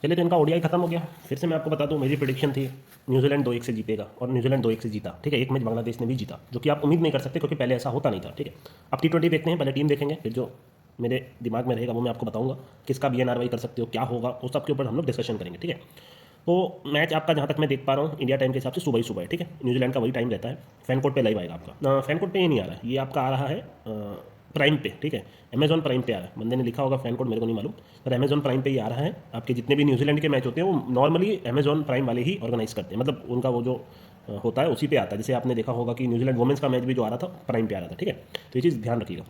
पहले तो इनका ओडीआई खत्म हो गया। फिर से मैं आपको बता दूं, मेरी प्रेडिक्शन थी न्यूजीलैंड 2-1 से जीतेगा, और न्यूजीलैंड 2-1 से जीता। ठीक है, एक मैच बांग्लादेश ने भी जीता, जो कि आप उम्मीद नहीं कर सकते क्योंकि पहले ऐसा होता नहीं था। ठीक है, अब T20 देखते हैं, पहले टीम देखेंगे, फिर जो मेरे दिमाग में रहेगा वो मैं आपको बताऊंगा। किसका बीएनआरवाई कर सकते हो, क्या होगा, उस सब के ऊपर हम लोग डिस्कशन करेंगे। ठीक है, तो मैच आपका जहाँ तक मैं देख पा रहा हूँ इंडिया टाइम के हिसाब से सुबह ही सुबह है। ठीक है, न्यूजीलैंड का वही टाइम रहता है। फैन कोड पे लाइव आएगा आपका। फैन कोड पे ये नहीं आ रहा है, ये आपका आ रहा है प्राइम पे। ठीक है, अमेजॉन प्राइम पे आ रहा है। बंदे ने लिखा होगा फैन कोड, मेरे को नहीं मालूम, पर अमेजॉन प्राइम पे ही आ रहा है। आपके जितने भी न्यूजीलैंड के मैच होते हैं वो नॉर्मली अमेजॉन प्राइम वाले ही ऑर्गेनाइज करते हैं, मतलब उनका वो जो होता है उसी पे आता है। जैसे आपने देखा होगा कि न्यूजीलैंड वुमेंस का मैच भी जो आ रहा था प्राइम पे आ रहा था। ठीक है, तो ये चीज़ ध्यान रखिएगा।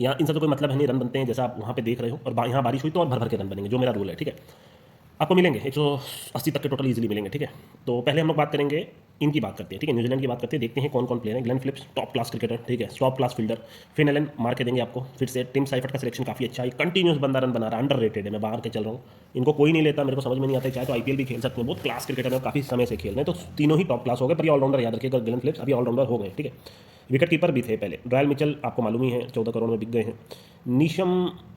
यहाँ इन सब का कोई मतलब है नहीं, रन बनते हैं जैसा आप वहाँ पे देख रहे हो, और यहाँ बारिश हुई तो और भर भर के रन बनेंगे, जो मेरा रूल है। ठीक है, आपको मिलेंगे 180 तक के टोटल इजीली मिलेंगे। ठीक है, तो पहले हम लोग बात करेंगे, इनकी बात करते हैं। ठीक है, न्यूजीलैंड की बात करते हैं, देखते हैं कौन कौन प्लेयर है। Glenn Phillips top class cricketer, ठीक है, top class fielder. Finn Allen मार के देंगे आपको। फिर से टिम साइफर्ट का सिलेक्शन काफी अच्छा है, कंटिन्यूस बंदा रन बना रहा है, अंडररेटेड है। मैं बाहर के चल रहा हूँ, इनको कोई नहीं लेता, मेरे को समझ में नहीं आता। चाहे तो आईपीएल भी खेल सकते हैं, बहुत क्लास क्रिकेटर है, काफी समय से खेल रहे हैं, तो तीनों ही टॉप क्लास हो गए। पर ये ऑलराउंडर याद रखिएगा, ग्लेन फिलिप्स अभी ऑलराउंडर हो गए। ठीक है, विकेट कीपर भी थे पहले। रॉयल मिचेल आपको मालूम ही है, 14 करोड़ में बिक गए हैं। नीशम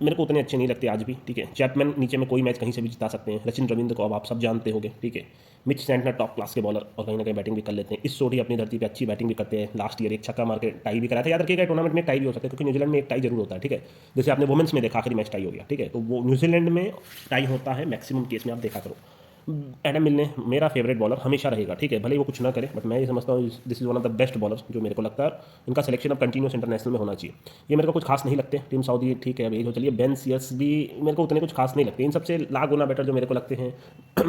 मेरे को उतने अच्छे नहीं लगते आज भी। ठीक है, चैपमैन नीचे में कोई मैच कहीं से भी जिता सकते हैं। सचिन रविंद्र को अब आप सब जानते होंगे। ठीक है, मिच सैंटनर टॉप क्लास के बॉलर, और कहीं ना कहीं बैटिंग भी कर लेते हैं। इस सोडी अपनी धरती पे अच्छी बैटिंग भी करते हैं। लास्ट ईयर एक छक्का मार के टाई भी कराया था, याद रखिएगा टूर्नामेंट में टाई भी हो सकता है, क्योंकि न्यूजीलैंड में एक टाई जरूर होता है। ठीक है, जैसे आपने वुमेंस में देखा आखिरी मैच टाई हो गया। ठीक है, तो वो न्यूजीलैंड में टाई होता है मैक्सिमम केस में, आप देखा करो। एडम मिलने मेरा फेवरेट बॉलर हमेशा रहेगा। ठीक है, भले ही वो कुछ ना करे, बट मैं ये समझता हूँ this is one of the best bowlers जो मेरे को लगता है। इनका सिलेक्शन अब कंटिन्यूस इंटरनेशनल में होना चाहिए। ये मेरे को कुछ खास नहीं लगते। टीम साउदी ठीक है, अभी तो चलिए। बेन सीयर्स भी मेरे को उतने कुछ खास नहीं लगते। इन सबसे लाख गुना बेटर जो मेरे को लगते हैं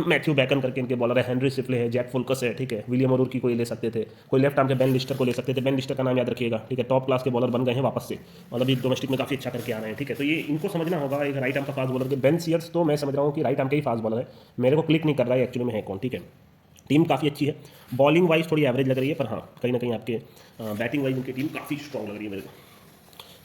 मैथ्यू बैकन करके इनके बॉलर है, हेनरी सिफले है, जैक फुल्कस है। ठीक है, विलियम अरूर की कोई ले सकते थे, कोई लेफ्ट आर्म के बेन लिस्टर को ले सकते थे। बेन लिस्टर का नाम याद रखिएगा। ठीक है, टॉप क्लास के बॉलर बन गए हैं वापस से, मतलब ये डोमेस्टिक में काफी अच्छा करके आ रहे हैं। ठीक है, तो ये इनको समझना होगा। एक राइट आर्म का फास्ट बॉलर के बेन सीयर्स, तो मैं समझ रहा हूँ कि राइट आर्म के ही फास्ट बॉलर है। मेरे को क्लिक नहीं कर रहा है एक्चुअली में है कौन। ठीक है, टीम काफ़ी अच्छी है। बॉलिंग वाइज थोड़ी एवरेज लग रही है, पर हाँ कहीं ना कहीं आपके बैटिंग वाइज उनकी टीम काफ़ी स्ट्रॉन्ग लग रही है मेरे को।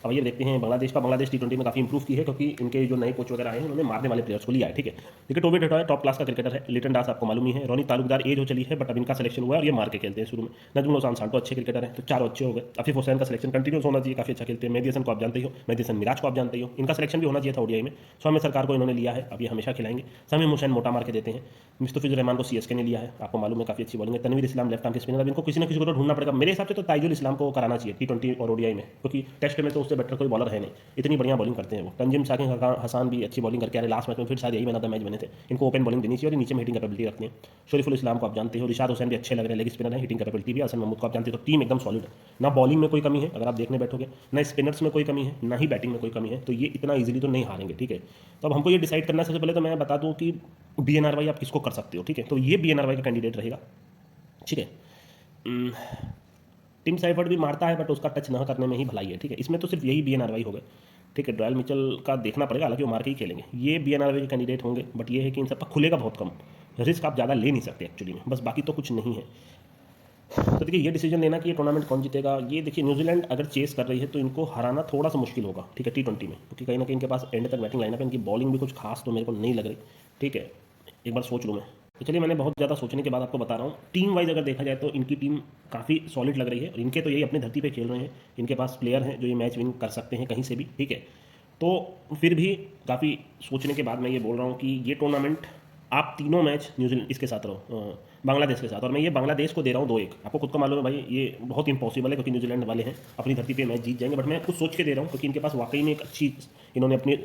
अब ये देखते हैं बांग्लादेश का। बांग्लादेश T20 में काफी इंप्रूव की है, क्योंकि इनके जो नए कोच वगैरह आए हैं उन्होंने मारने वाले प्लेयर्स को लिया है। ठीक है, देखिए टोबी डेटा टॉप क्लास का क्रिकेटर है। लिटन दास आपको मालूम ही है। रोनी तालुकदार एज हो चली है, बट अब इनका सिलेक्शन हुआ है और ये मार के खेलते हैं शुरू में। नजमुल हसन सांटो अच्छे क्रिकेटर है, तो चारों अच्छे हो गए। आफिफ हुसैन का सिलेक्शन कंटिन्यूस होना चाहिए, काफी अच्छा खेलते हैं। मेहदी हसन को आप जानते हो, मेहदी हसन मिराज को आप जानते हो, इनका सिलेक्शन भी होना चाहिए था ओडीआई में। सौम्य सरकार को इन्होंने लिया है, अब ये हमेशा खिलाएंगे। समीम हुसैन मोटा मार के देते हैं। मुस्तफिजुर रहमान को सीएसके ने लिया है, आपको मालूम है, काफी अच्छी बॉलिंग है। तनवीर इस्लाम लेफ्ट आर्म के स्पिनर, अब इनको किसी ना किसी को तो ढूंढना पड़ेगा। मेरे हिसाब से तो ताइजुल इस्लाम को कराना चाहिए T20 और ओडीआई में, क्योंकि टेस्ट में तो उससे बेटर कोई बॉलर है नहीं, इतनी बढ़िया बॉलिंग करते हैं वो। तंजीम साकिन हसन भी अच्छी बॉलिंग करके आ रहे, लास्ट मैच में फिर शायद यही मैन ऑफ द मैच बने थे। इनको ओपन बॉलिंग देनी चाहिए और नीचे में हिटिंग कैपेबिलिटी रखते हैं। शरीफुल इस्लाम को आप जानते हो, रिशाद हुसैन भी अच्छे लग रहे हैं, लेग स्पिनर है, हिटिंग कैपेबिलिटी भी। हसन महमूद को आप जानते हो। तो टीम एकदम सॉलिड है, ना बॉलिंग में कोई कमी है अगर आप देखने बैठोगे, ना स्पिनर्स में कोई कमी है, ना ही बैटिंग में कोई कमी है। तो ये इतना ईजिली तो नहीं हारेंगे। ठीक है, तो अब हमको ये डिसाइड करना है। सबसे पहले तो मैं बता दूं कि बीएनआरवाई आप किसको कर सकते हो। ठीक है, तो ये बीएनआरवाई का कैंडिडेट रहेगा। ठीक है, टिम साइफर्ट भी मारता है, बट उसका टच न करने में ही भलाई है। ठीक है, इसमें तो सिर्फ यही बीएनआरवाई हो गए। ठीक है, रॉयल मिचेल का देखना पड़ेगा, हालांकि वो मार के ही खेलेंगे। ये बीएनआरवाई के कैंडिडेट होंगे, बट ये है कि इन सबका खुलेगा बहुत कम, रिस्क आप ज़्यादा ले नहीं सकते एक्चुअली में, बस बाकी तो कुछ नहीं है। तो देखिए ये डिसीजन लेना कि ये टूर्नामेंट कौन जीतेगा, ये देखिए न्यूजीलैंड अगर चेस कर रही है तो इनको हराना थोड़ा सा मुश्किल होगा। ठीक है, T20 में, क्योंकि कहीं ना कहीं इनके पास एंड तक बैटिंग लाइनअप है। इनकी बॉलिंग भी कुछ खास तो मेरे को नहीं लग रही। ठीक है, एक बार सोच लूँ मैं। तो चलिए, मैंने बहुत ज़्यादा सोचने के बाद आपको बता रहा हूँ। टीम वाइज अगर देखा जाए तो इनकी टीम काफ़ी सॉलिड लग रही है, और इनके तो यही अपनी धरती पे खेल रहे हैं। इनके पास प्लेयर हैं जो ये मैच विन कर सकते हैं कहीं से भी। ठीक है, तो फिर भी काफ़ी सोचने के बाद मैं ये बोल रहा हूँ कि ये टूर्नामेंट आप तीनों मैच न्यूजीलैंड इसके साथ रहो, बांग्लादेश के साथ, और मैं ये बांग्लादेश को दे रहा हूँ 2-1। आपको खुद को मालूम है भाई ये बहुत इंपॉसिबल है, क्योंकि न्यूजीलैंड वाले हैं अपनी धरती पे मैच जीत जाएंगे, बट मैं कुछ सोच के दे रहा हूँ, क्योंकि इनके पास वाकई में एक अच्छी इन्होंने अपनी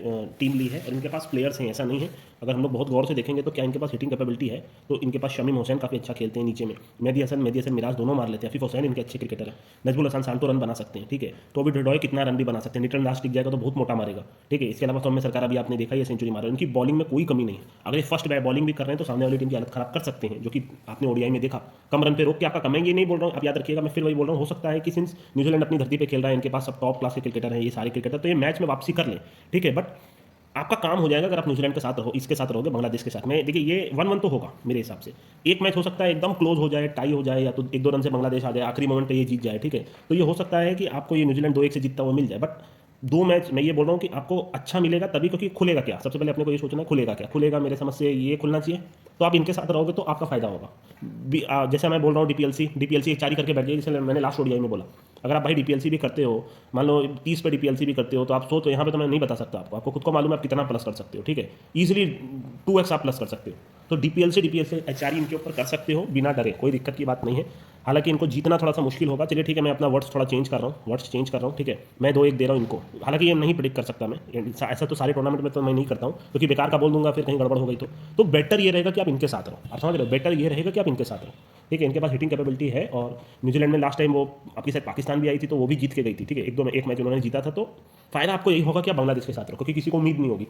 टीम ली है, और इनके पास प्लेयर्स हैं, ऐसा नहीं है। अगर हम लोग बहुत गौर से देखेंगे तो क्या इनके पास हिटिंग कैपेबिलिटी है, तो इनके पास शमीम हुसैन काफ़ी अच्छा खेलते हैं नीचे में। मेहदी हसन मिराज दोनों मार लेते हैं। आफिफ हुसैन इनके अच्छे क्रिकेटर है। नजमुल हसन सांटो रन बना सकते हैं। ठीक है, तो अभी ढडोय कितना रन भी बना सकते हैं। निटन दास टिक जाएगा तो बहुत मोटा मारेगा। ठीक है, इसके अलावा सौम्य सरकार अभी आपने देखा ये सेंचुरी मारा, इनकी बॉलिंग में कोई कमी नहीं है। अगर ये फर्स्ट बॉलिंग भी कर रहे हैं तो सामने वाली टीम की हालत खराब कर सकते हैं, जो कि आपने ओडीआई में देखा। कम रन पे रोक के आपका कमेंगे नहीं बोल रहा हूँ, आप याद रखिएगा। मैं फिर वही बोल रहा हूँ, हो सकता है कि सिंस न्यूजीलैंड अपनी धरती पे खेल रहा है, इनके पास सब टॉप क्लास के क्रिकेटर हैं, ये सारे क्रिकेटर, तो ये मैच में वापसी कर लें। ठीक है, बट आपका काम हो जाएगा अगर आप न्यूजीलैंड के साथ रहो, इसके साथ रहोगे बांग्लादेश के साथ में। देखिए ये 1-1 तो होगा मेरे हिसाब से। एक मैच हो सकता है एकदम क्लोज हो जाए, टाई हो जाए, या तो 1-2 रन से बांग्लादेश आ जाए, आखिरी मोमेंट पे ये जीत जाए। ठीक है, तो ये हो सकता है कि आपको ये न्यूजीलैंड 2-1 से जीतता हुआ मिल जाए, बट 2 मैच मैं ये बोल रहा हूँ कि आपको अच्छा मिलेगा तभी, क्योंकि खुलेगा क्या, सबसे पहले अपने को ये सोचना है खुलेगा क्या। खुलेगा मेरे समझ से ये खुलना चाहिए तो आप इनके साथ रहोगे तो आपका फायदा होगा। जैसे मैं बोल रहा हूँ डीपीएलसी एक चारी करके बैठ जाइए, जैसे मैंने लास्ट ओडीआई में बोला। अगर आप भाई डीपीएलसी भी करते हो, मान लो 30 पे डीपीएलसी भी करते हो, तो आप सोचो यहाँ पे तो मैं नहीं बता सकता आपको खुद को मालूम है आप कितना प्लस कर सकते हो, ठीक है। ईजिली 2x आप प्लस कर सकते हो। तो डीपीएलसी एचआरई इनके ऊपर कर सकते हो बिना डरे, कोई दिक्कत की बात नहीं है। हालांकि इनको जीतना थोड़ा सा मुश्किल होगा। चलिए ठीक है, मैं अपना वर्ड्स थोड़ा चेंज कर रहा हूँ, ठीक है। मैं 2-1 दे रहा हूँ इनको। हालांकि ये नहीं प्रिडिक्ट कर सकता मैं, ऐसा तो सारे टूर्नामेंट में तो मैं नहीं करता हूँ, क्योंकि बेकार का बोल दूंगा फिर कहीं गड़बड़ हो गई तो बेटर ये रहेगा कि आप इनके साथ रहो। आप समझ रहे हो, बेटर ये रहेगा कि आप इनके साथ रहो, ठीक है। इनके पास हिटिंग कैपेबिलिटी है, और न्यूजीलैंड में लास्ट टाइम वो आपकी शायद पाकिस्तान भी आई थी तो वो भी जीत के गई थी, ठीक है। एक मैच उन्होंने जीता था। तो फायदा आपको यही होगा कि आप बांग्लादेश के साथ रहो, क्योंकि किसी को उम्मीद नहीं होगी।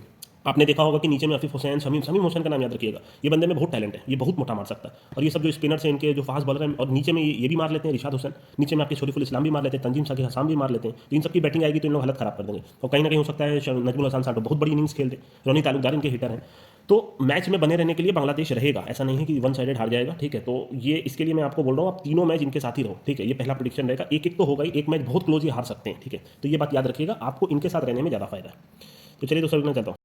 आपने देखा होगा कि नीचे में आसिफ हुसैन, शमीम हुसैन का नाम याद रखिएगा। ये बंदे में बहुत टैलेंट है, ये बहुत मोटा मार सकता है। और ये सब जो स्पिनर्स हैं इनके, जो फास्ट बॉलर हैं, और नीचे में ये भी मार लेते हैं, रिशाद हुसैन। नीचे में आपके शरीफुल इस्लाम भी मार लेते हैं, तंजीम साकिब हसाम भी मार लेते हैं। तो इन सबकी बैटिंग आएगी तो इन लोग हालत खराब कर देंगे। और कहीं ना कहीं हो सकता है नजमुल हसन साटो बहुत बड़ी इनिंग्स खेलते, रोनी तालुकदार इनके हिटर हैं। तो मैच में बने रहने के लिए बांग्लादेश रहेगा, ऐसा नहीं है कि वन साइडेड हार जाएगा, ठीक है। तो ये इसके लिए मैं आपको बोल रहा हूँ, आप तीनों मैच इनके साथ ही रहो, ठीक है। ये पहला प्रेडिक्शन रहेगा। एक तो होगा ही, एक मैच बहुत क्लोज ही हार सकते हैं, ठीक है। तो ये बात याद रखिएगा, आपको इनके साथ रहने में ज़्यादा फायदा है। तो चलिए दोस्तों, मैं चाहता हूँ